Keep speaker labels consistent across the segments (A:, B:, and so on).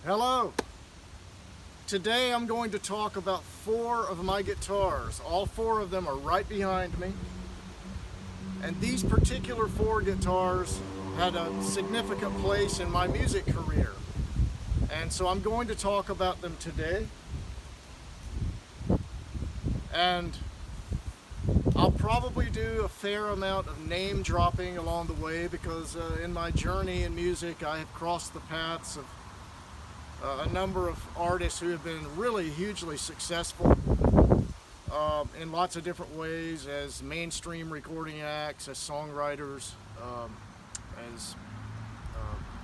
A: Hello. Today I'm going to talk about 4 of my guitars. All 4 of them are right behind me. And these particular 4 guitars had a significant place in my music career. And so I'm going to talk about them today. And I'll probably do a fair amount of name dropping along the way because in my journey in music I have crossed the paths of a number of artists who have been really hugely successful in lots of different ways as mainstream recording acts, as songwriters, as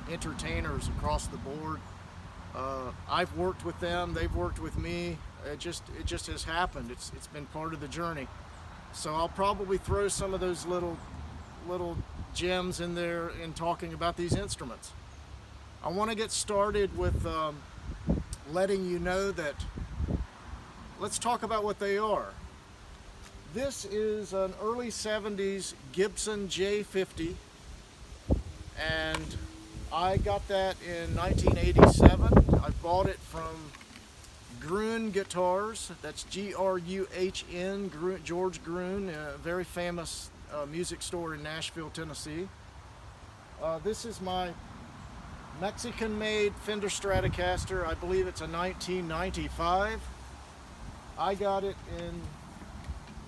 A: entertainers across the board. I've worked with them, they've worked with me. It just has happened. It's been part of the journey. So I'll probably throw some of those little gems in there in talking about these instruments. I want to get started with letting you know that let's talk about what they are. This is an early 70s Gibson J200, and I got that in 1987. I bought it from Gruen Guitars. That's G-R-U-H-N, George Gruen, a very famous music store in Nashville, Tennessee. This is my Mexican-made Fender Stratocaster. I believe it's a 1995. I got it in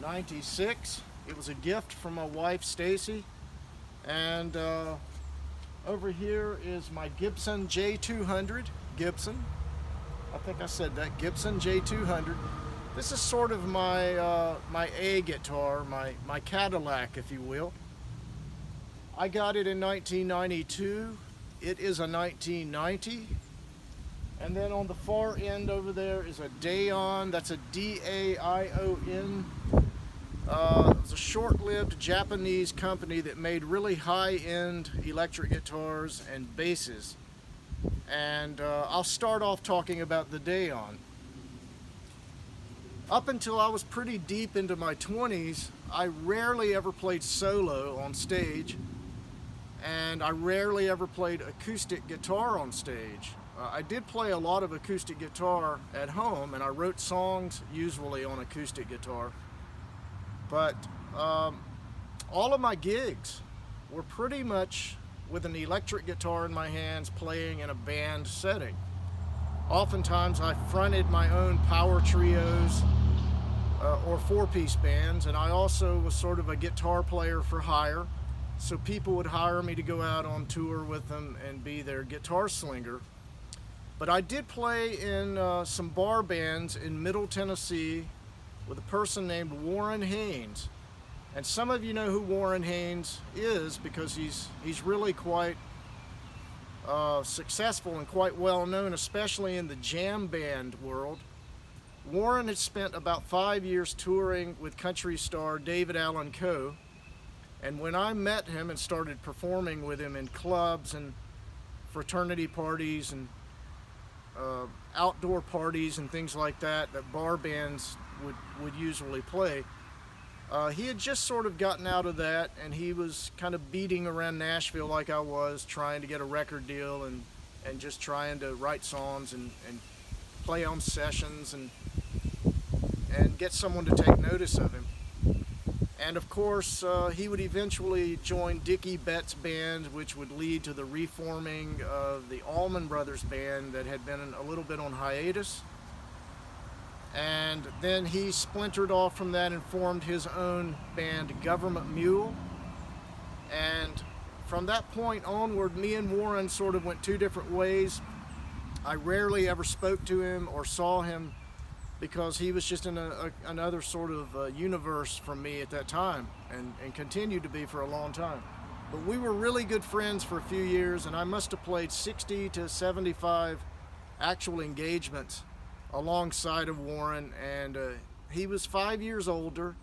A: 96. It was a gift from my wife, Stacy. And over here is my Gibson J200. Gibson. I think I said that. Gibson J200. This is sort of my my A guitar, my Cadillac, if you will. I got it in 1992. It is a 1990. And then on the far end over there is a Daon. That's a D-A-I-O-N. It was a short-lived Japanese company that made really high-end electric guitars and basses. And I'll start off talking about the Daon. Up until I was pretty deep into my 20s, I rarely ever played solo on stage. And I rarely ever played acoustic guitar on stage. I did play a lot of acoustic guitar at home, and I wrote songs usually on acoustic guitar. But all of my gigs were pretty much with an electric guitar in my hands playing in a band setting. Oftentimes I fronted my own power trios or 4-piece bands, and I also was sort of a guitar player for hire. So people would hire me to go out on tour with them and be their guitar slinger. But I did play in some bar bands in Middle Tennessee with a person named Warren Haynes. And some of you know who Warren Haynes is because he's really quite successful and quite well known, especially in the jam band world. Warren had spent about 5 years touring with country star David Allan Coe. And when I met him and started performing with him in clubs and fraternity parties and outdoor parties and things like that bar bands would usually play, he had just sort of gotten out of that, and he was kind of beating around Nashville like I was, trying to get a record deal and just trying to write songs and play on sessions and get someone to take notice of him. And of course, he would eventually join Dickie Betts' band, which would lead to the reforming of the Allman Brothers band that had been a little bit on hiatus. And then he splintered off from that and formed his own band, Government Mule. And from that point onward, me and Warren sort of went 2 different ways. I rarely ever spoke to him or saw him because he was just in another sort of universe from me at that time and continued to be for a long time. But we were really good friends for a few years, and I must have played 60 to 75 actual engagements alongside of Warren, and he was 5 years older,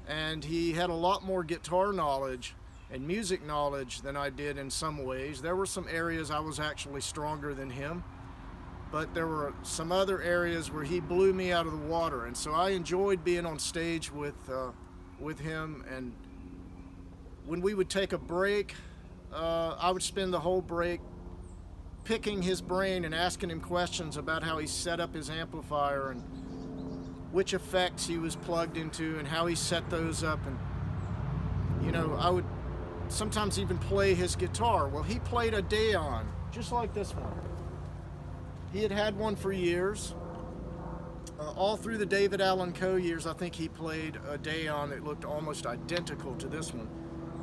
A: and he had a lot more guitar knowledge and music knowledge than I did in some ways. There were some areas I was actually stronger than him, but there were some other areas where he blew me out of the water, and so I enjoyed being on stage with him. And when we would take a break, I would spend the whole break picking his brain and asking him questions about how he set up his amplifier and which effects he was plugged into and how he set those up. And you know, I would sometimes even play his guitar. Well, he played a Dayon, just like this one. He had one for years. All through the David Allan Coe years, I think he played a Dayon that looked almost identical to this one.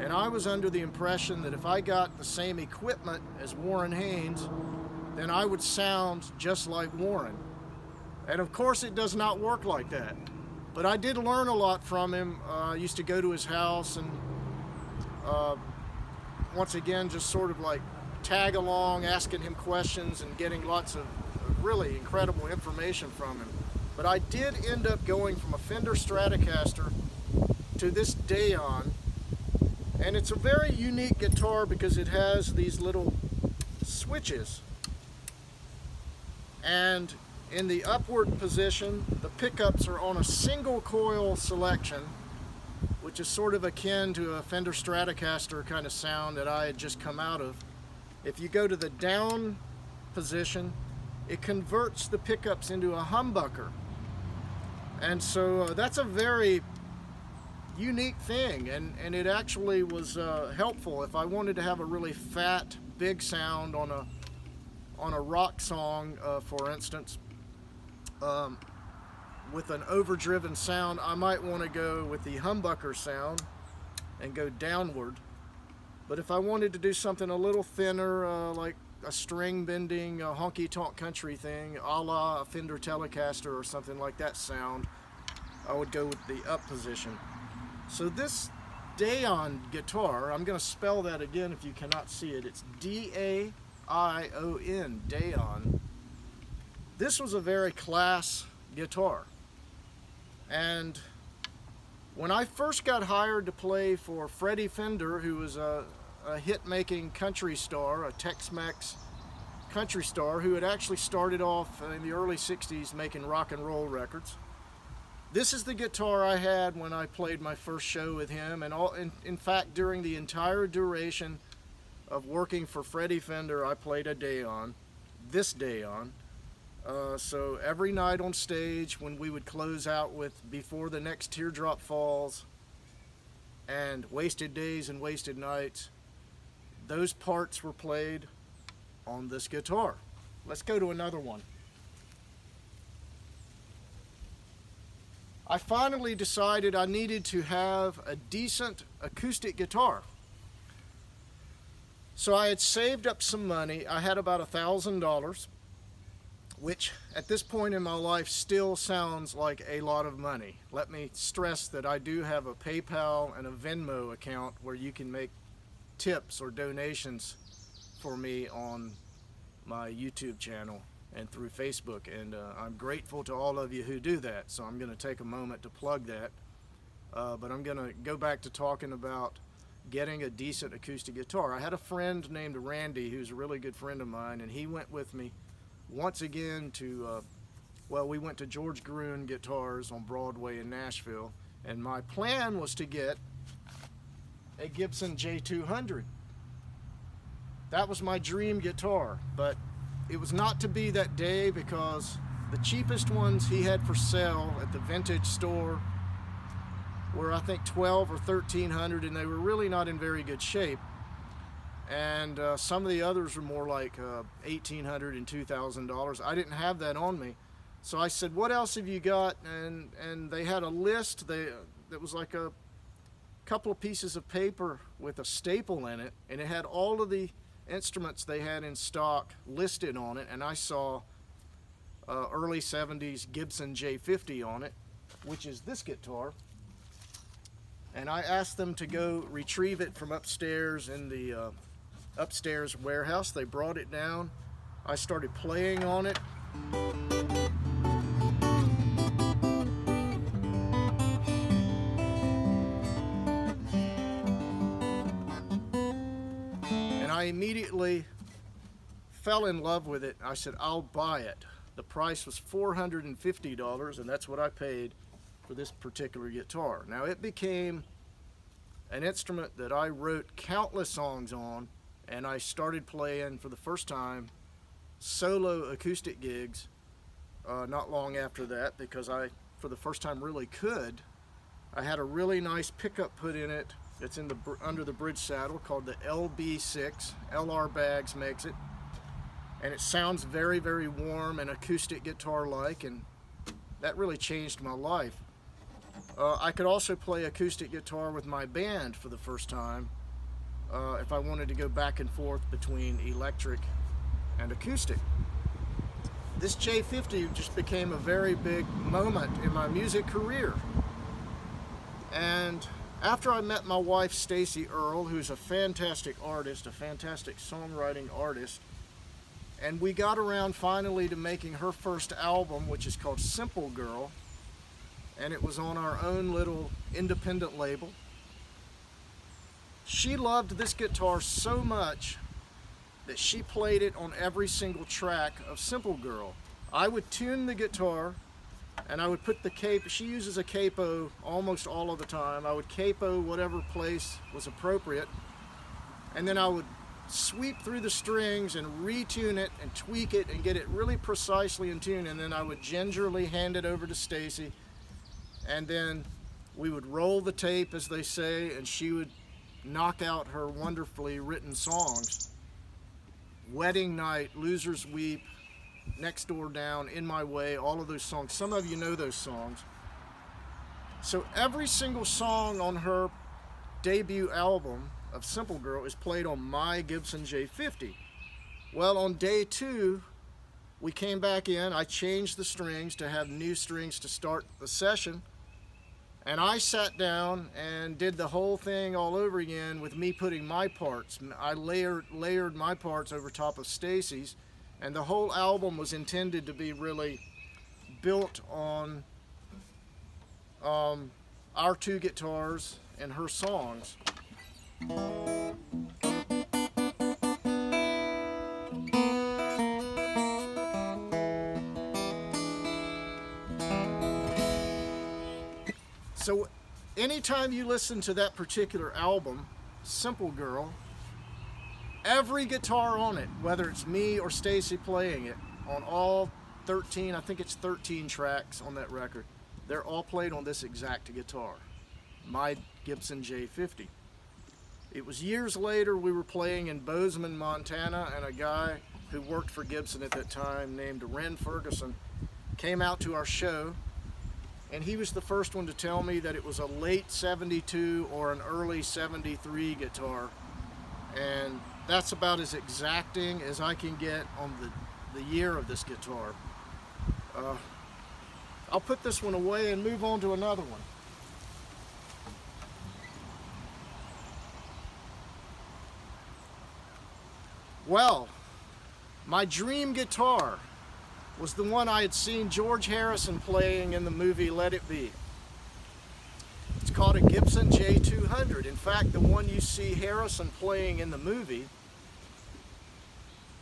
A: And I was under the impression that if I got the same equipment as Warren Haynes, then I would sound just like Warren. And of course it does not work like that. But I did learn a lot from him. I used to go to his house and once again just sort of like tag along, asking him questions and getting lots of really incredible information from him. But I did end up going from a Fender Stratocaster to this Dayon, and it's a very unique guitar because it has these little switches, and in the upward position the pickups are on a single coil selection, which is sort of akin to a Fender Stratocaster kind of sound that I had just come out of. If you go to the down position, it converts the pickups into a humbucker. And so that's a very unique thing, and it actually was helpful if I wanted to have a really fat, big sound on a rock song, for instance. With an overdriven sound, I might want to go with the humbucker sound and go downward. But if I wanted to do something a little thinner, like a string bending, honky-tonk country thing, a la a Fender Telecaster or something like that sound, I would go with the up position. So this Dayon guitar, I'm going to spell that again if you cannot see it. It's D-A-I-O-N, Dayon. This was a very class guitar. And when I first got hired to play for Freddie Fender, who was a hit-making country star, a Tex-Mex country star, who had actually started off in the early 60s making rock and roll records. This is the guitar I had when I played my first show with him, and in fact, during the entire duration of working for Freddie Fender, I played a Dayon, this Dayon. So every night on stage, when we would close out with Before the Next Teardrop Falls and Wasted Days and Wasted Nights, those parts were played on this guitar. Let's go to another one. I finally decided I needed to have a decent acoustic guitar. So I had saved up some money. I had about $1,000, which at this point in my life still sounds like a lot of money. Let me stress that I do have a PayPal and a Venmo account where you can make tips or donations for me on my YouTube channel and through Facebook, and I'm grateful to all of you who do that, so I'm going to take a moment to plug that. But I'm going to go back to talking about getting a decent acoustic guitar. I had a friend named Randy who's a really good friend of mine, and he went with me once again to, well, we went to George Gruen Guitars on Broadway in Nashville, and my plan was to get a Gibson J200. That was my dream guitar, but it was not to be that day because the cheapest ones he had for sale at the vintage store were, I think, $1,200 or $1,300, and they were really not in very good shape. And some of the others were more like $1,800 and $2,000. I didn't have that on me, so I said, "What else have you got?" And they had a list. That was like a couple of pieces of paper with a staple in it, and it had all of the instruments they had in stock listed on it, and I saw early 70s Gibson J200 on it, which is this guitar. And I asked them to go retrieve it from upstairs in the upstairs warehouse. They brought it down. I started playing on it. And I immediately fell in love with it. I said, "I'll buy it." The price was $450, and that's what I paid for this particular guitar. Now, it became an instrument that I wrote countless songs on, and I started playing for the first time solo acoustic gigs not long after that, because I, for the first time, really could. I had a really nice pickup put in it. It's in the under the bridge saddle, called the LB6. LR Bags makes it, and it sounds very, very warm and acoustic guitar-like, and that really changed my life. I could also play acoustic guitar with my band for the first time if I wanted to go back and forth between electric and acoustic. This J50 just became a very big moment in my music career. And after I met my wife, Stacy Earle, who's a fantastic artist, a fantastic songwriting artist, and we got around finally to making her first album, which is called Simple Girl, and it was on our own little independent label. She loved this guitar so much that she played it on every single track of Simple Girl. I would tune the guitar, and I would put the capo. She uses a capo almost all of the time. I would capo whatever place was appropriate, and then I would sweep through the strings and retune it and tweak it and get it really precisely in tune, and then I would gingerly hand it over to Stacy, and then we would roll the tape, as they say, and she would knock out her wonderfully written songs. Wedding Night, Losers Weep, Next Door Down, In My Way, all of those songs. Some of you know those songs. So every single song on her debut album of Simple Girl is played on my Gibson J50. Well, on day 2, we came back in. I changed the strings to have new strings to start the session. And I sat down and did the whole thing all over again with me putting my parts. I layered my parts over top of Stacy's, and the whole album was intended to be really built on our two guitars and her songs. So anytime you listen to that particular album, Simple Girl, every guitar on it, whether it's me or Stacy playing it, on all 13, I think it's 13 tracks on that record, they're all played on this exact guitar, my Gibson J50. It was years later, we were playing in Bozeman, Montana, and a guy who worked for Gibson at that time named Ren Ferguson came out to our show. And he was the first one to tell me that it was a late 72 or an early 73 guitar. And that's about as exacting as I can get on the year of this guitar. I'll put this one away and move on to another one. Well, my dream guitar was the one I had seen George Harrison playing in the movie Let It Be. It's called a Gibson J200. In fact, the one you see Harrison playing in the movie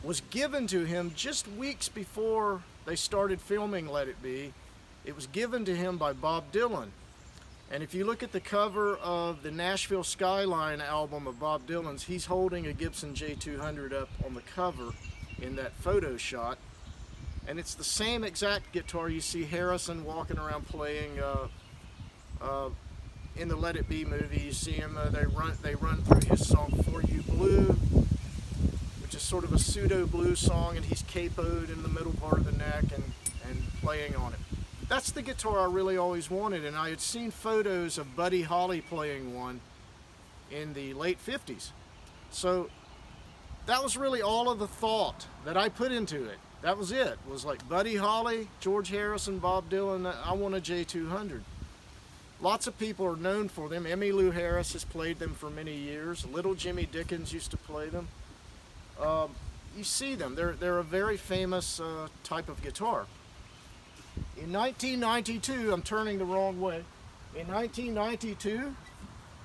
A: was given to him just weeks before they started filming Let It Be. It was given to him by Bob Dylan. And if you look at the cover of the Nashville Skyline album of Bob Dylan's, he's holding a Gibson J200 up on the cover in that photo shot. And it's the same exact guitar you see Harrison walking around playing in the Let It Be movie. You see him, they run through his song For You Blue, which is sort of a pseudo blues song, and he's capoed in the middle part of the neck and playing on it. That's the guitar I really always wanted, and I had seen photos of Buddy Holly playing one in the late 50s. So that was really all of the thought that I put into it. That was it. It was like Buddy Holly, George Harrison, Bob Dylan. I want a J200. Lots of people are known for them. Emmylou Harris has played them for many years. Little Jimmy Dickens used to play them. You see them. They're a very famous type of guitar. In 1992, I'm turning the wrong way. In 1992,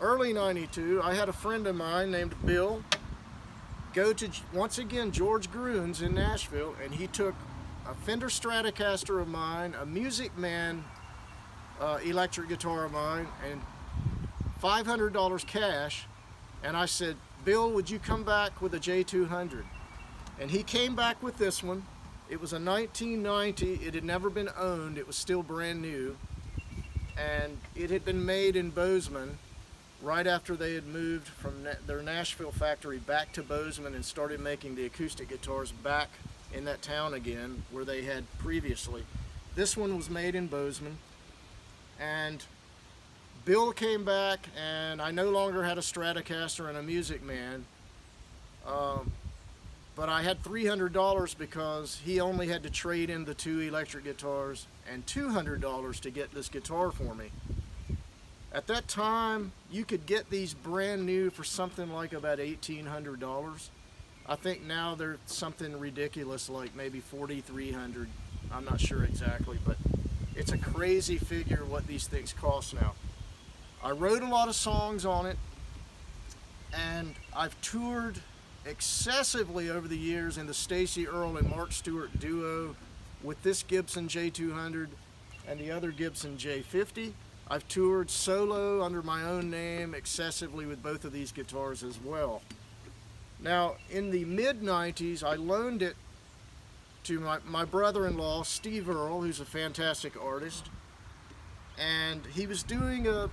A: early 92, I had a friend of mine named Bill go to, once again, George Gruhn's in Nashville, and he took a Fender Stratocaster of mine, a Music Man electric guitar of mine, and $500 cash, and I said, Bill, would you come back with a J200? And he came back with this one. It was a 1990. It had never been owned. It was still brand new. And it had been made in Bozeman right after they had moved from their Nashville factory back to Bozeman and started making the acoustic guitars back in that town again where they had previously. This one was made in Bozeman. And Bill came back, and I no longer had a Stratocaster and a Music Man. But I had $300 because he only had to trade in the 2 electric guitars and $200 to get this guitar for me. At that time, you could get these brand new for something like about $1,800. I think now they're something ridiculous like maybe $4,300. I'm not sure exactly, but it's a crazy figure what these things cost now. I wrote a lot of songs on it, and I've toured excessively over the years in the Stacey Earle and Mark Stewart duo with this Gibson J200 and the other Gibson J50. I've toured solo under my own name excessively with both of these guitars as well. Now, in the mid-90s, I loaned it to my brother-in-law, Steve Earle, who's a fantastic artist, and he was doing a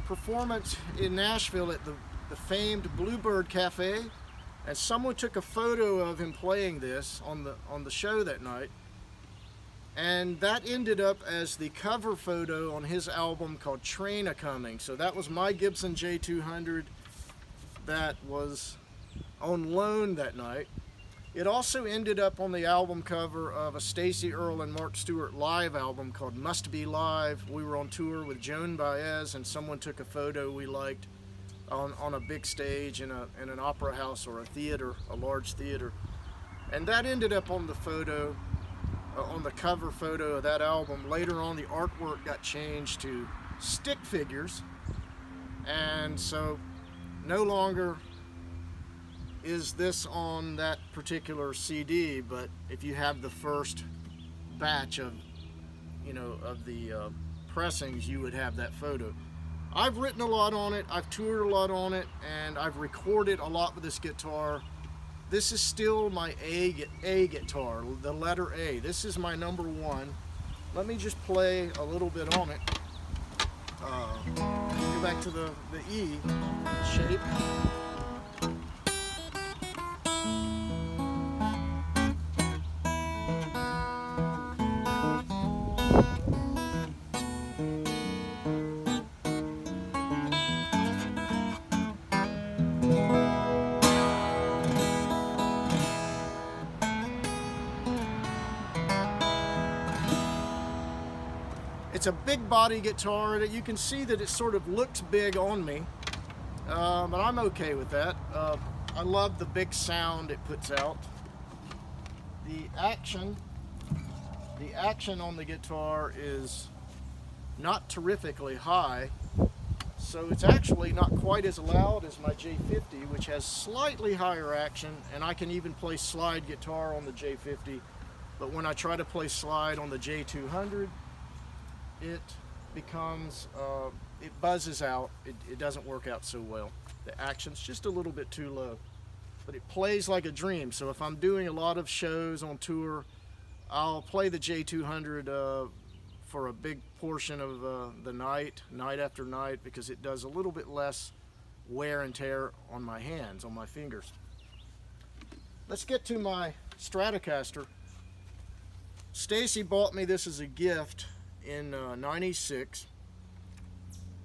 A: performance in Nashville at the famed Bluebird Cafe, and someone took a photo of him playing this on the show that night, and that ended up as the cover photo on his album called Train A-Coming. So that was my Gibson J200 that was on loan that night. It also ended up on the album cover of a Stacey Earle and Mark Stewart live album called Must Be Live. We were on tour with Joan Baez, and someone took a photo we liked on a big stage in an opera house or a theater, a large theater. And that ended up on the photo, on the cover photo of that album. Later on, the artwork got changed to stick figures, and so no longer is this on that particular CD, but if you have the first batch of, of the pressings, you would have that photo. I've written a lot on it, I've toured a lot on it, and I've recorded a lot with this guitar. This is still my A guitar, the letter A. This is my number 1. Let me just play a little bit on it. Go back to the E shape. It's a big body guitar, and you can see that it sort of looks big on me, but I'm okay with that. I love the big sound it puts out. The action on the guitar is not terrifically high, so it's actually not quite as loud as my J50, which has slightly higher action, and I can even play slide guitar on the J50, but when I try to play slide on the J200, it becomes, it buzzes out. It doesn't work out so well. The action's just a little bit too low, but it plays like a dream. So if I'm doing a lot of shows on tour, I'll play the J200 for a big portion of the night after night, because it does a little bit less wear and tear on my hands, on my fingers. Let's get to my Stratocaster. Stacy bought me this as a gift in '96.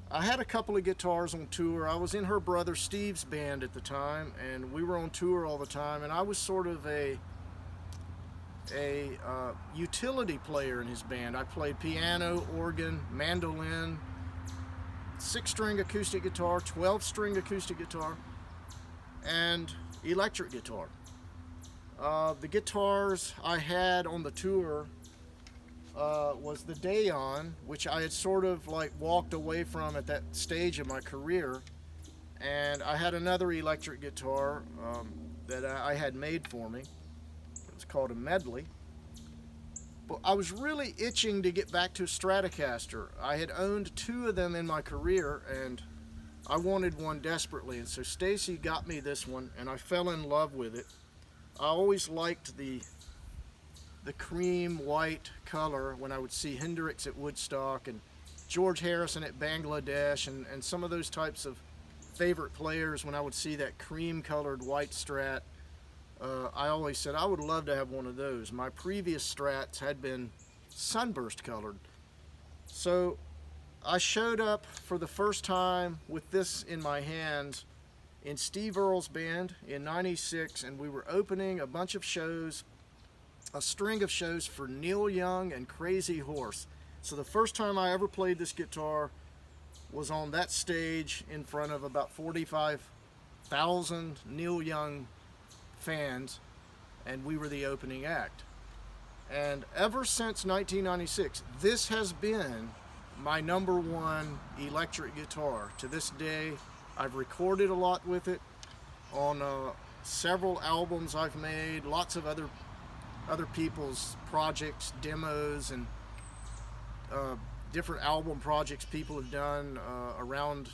A: I had a couple of guitars on tour. I was in her brother Steve's band at the time, and we were on tour all the time, and I was sort of a utility player in his band. I played piano, organ, mandolin, 6-string acoustic guitar, 12-string acoustic guitar, and electric guitar. The guitars I had on the tour was the Dayon, which I had sort of like walked away from at that stage of my career, and I had another electric guitar that I had made for me. It was called a Medley. But I was really itching to get back to a Stratocaster. I had owned 2 of them in my career, and I wanted one desperately, and so Stacy got me this one, and I fell in love with it. I always liked the cream white color when I would see Hendrix at Woodstock and George Harrison at Bangladesh, and some of those types of favorite players. When I would see that cream colored white Strat, I always said I would love to have one of those. My previous Strats had been sunburst colored. So I showed up for the first time with this in my hands in Steve Earle's band in '96, and we were opening a bunch of shows, a string of shows for Neil Young and Crazy Horse. So the first time I ever played this guitar was on that stage in front of about 45,000 Neil Young fans, and we were the opening act. And ever since 1996, this has been my #1 electric guitar. To this day, I've recorded a lot with it on several albums I've made, lots of other people's projects, demos, and different album projects people have done around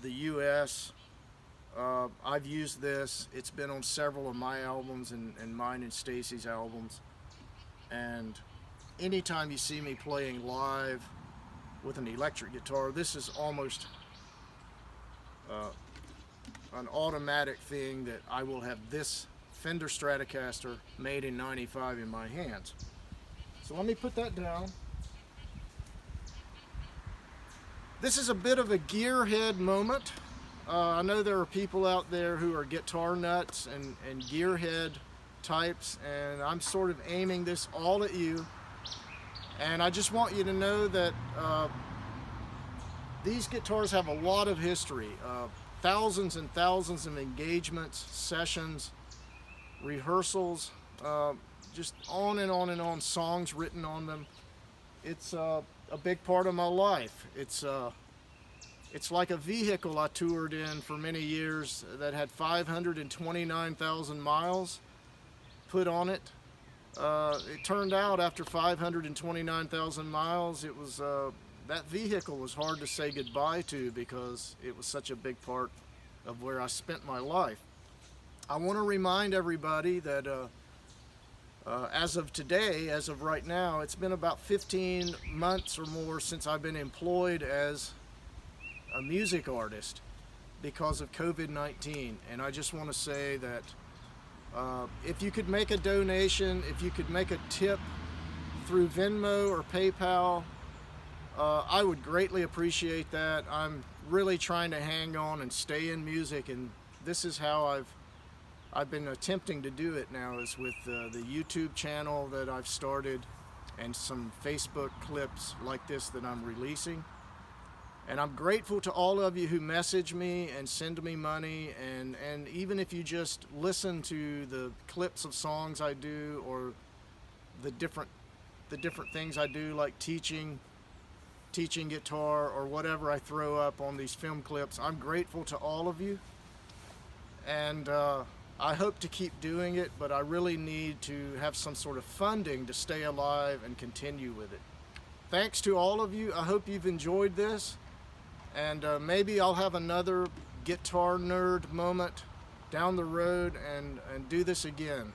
A: the US. I've used this. It's been on several of my albums and mine and Stacy's albums. And anytime you see me playing live with an electric guitar, this is almost an automatic thing that I will have this Fender Stratocaster made in '95 in my hands. So let me put that down. This is a bit of a gearhead moment. I know there are people out there who are guitar nuts and gearhead types, and I'm sort of aiming this all at you. And I just want you to know that these guitars have a lot of history. Thousands and thousands of engagements, sessions, rehearsals, just on and on and on, songs written on them. It's a big part of my life. It's like a vehicle I toured in for many years that had 529,000 miles put on it. It turned out after 529,000 miles, it was that vehicle was hard to say goodbye to because it was such a big part of where I spent my life. I want to remind everybody that as of today, as of right now, it's been about 15 months or more since I've been employed as a music artist because of COVID-19. And I just want to say that if you could make a donation, if you could make a tip through Venmo or PayPal, I would greatly appreciate that. I'm really trying to hang on and stay in music, and this is how I've been attempting to do it now, is with the YouTube channel that I've started and some Facebook clips like this that I'm releasing. And I'm grateful to all of you who message me and send me money, and even if you just listen to the clips of songs I do, or the different things I do, like teaching guitar or whatever I throw up on these film clips. I'm grateful to all of you, and I hope to keep doing it, but I really need to have some sort of funding to stay alive and continue with it. Thanks to all of you. I hope you've enjoyed this, and maybe I'll have another guitar nerd moment down the road and do this again.